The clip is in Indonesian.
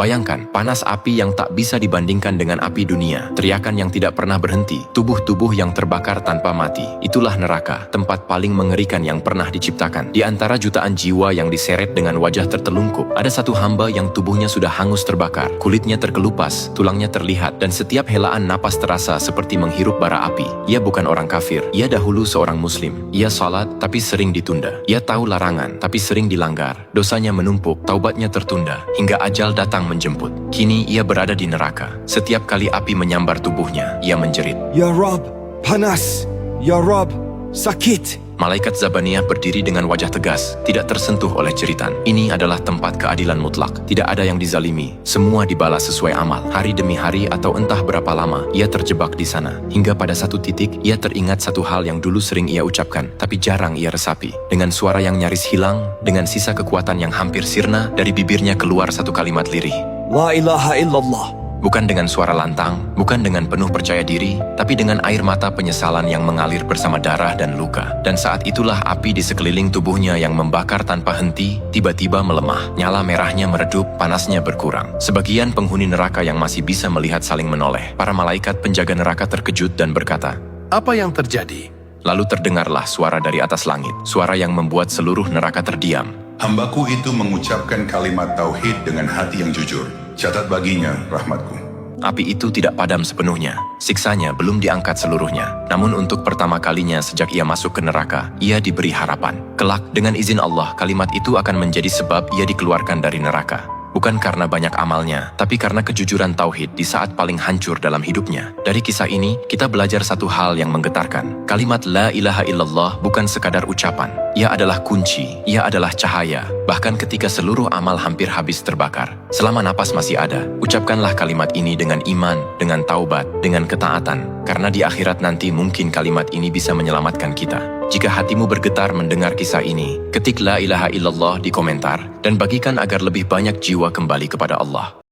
Bayangkan, panas api yang tak bisa dibandingkan dengan api dunia, teriakan yang tidak pernah berhenti, tubuh-tubuh yang terbakar tanpa mati. Itulah neraka, tempat paling mengerikan yang pernah diciptakan. Di antara jutaan jiwa yang diseret dengan wajah tertelungkup, ada satu hamba yang tubuhnya sudah hangus terbakar, kulitnya terkelupas, tulangnya terlihat, dan setiap helaan napas terasa seperti menghirup bara api. Ia bukan orang kafir, ia dahulu seorang muslim. Ia salat, tapi sering ditunda. Ia tahu larangan, tapi sering dilanggar. Dosanya menumpuk, taubatnya tertunda, hingga ajal datang menjemput. Kini ia berada di neraka. Setiap kali api menyambar tubuhnya, ia menjerit, Ya Rab, panas! Ya Rab, sakit! Malaikat Zabaniyah berdiri dengan wajah tegas, tidak tersentuh oleh jeritan. Ini adalah tempat keadilan mutlak. Tidak ada yang dizalimi. Semua dibalas sesuai amal. Hari demi hari atau entah berapa lama, ia terjebak di sana. Hingga pada satu titik, ia teringat satu hal yang dulu sering ia ucapkan, tapi jarang ia resapi. Dengan suara yang nyaris hilang, dengan sisa kekuatan yang hampir sirna, dari bibirnya keluar satu kalimat lirih. La ilaha illallah. Bukan dengan suara lantang, bukan dengan penuh percaya diri, tapi dengan air mata penyesalan yang mengalir bersama darah dan luka. Dan saat itulah api di sekeliling tubuhnya yang membakar tanpa henti, tiba-tiba melemah. Nyala merahnya meredup, panasnya berkurang. Sebagian penghuni neraka yang masih bisa melihat saling menoleh. Para malaikat penjaga neraka terkejut dan berkata, Apa yang terjadi? Lalu terdengarlah suara dari atas langit, suara yang membuat seluruh neraka terdiam. Hambaku itu mengucapkan kalimat tauhid dengan hati yang jujur. Catat baginya rahmatku. Api itu tidak padam sepenuhnya. Siksanya belum diangkat seluruhnya. Namun untuk pertama kalinya sejak ia masuk ke neraka, ia diberi harapan. Kelak, dengan izin Allah, kalimat itu akan menjadi sebab ia dikeluarkan dari neraka. Bukan karena banyak amalnya, tapi karena kejujuran tauhid di saat paling hancur dalam hidupnya. Dari kisah ini, kita belajar satu hal yang menggetarkan. Kalimat La ilaha illallah bukan sekadar ucapan. Ia adalah kunci, ia adalah cahaya. Bahkan ketika seluruh amal hampir habis terbakar. Selama napas masih ada, ucapkanlah kalimat ini dengan iman, dengan taubat, dengan ketaatan. Karena di akhirat nanti mungkin kalimat ini bisa menyelamatkan kita. Jika hatimu bergetar mendengar kisah ini, ketik La ilaha illallah di komentar dan bagikan agar lebih banyak jiwa kembali kepada Allah.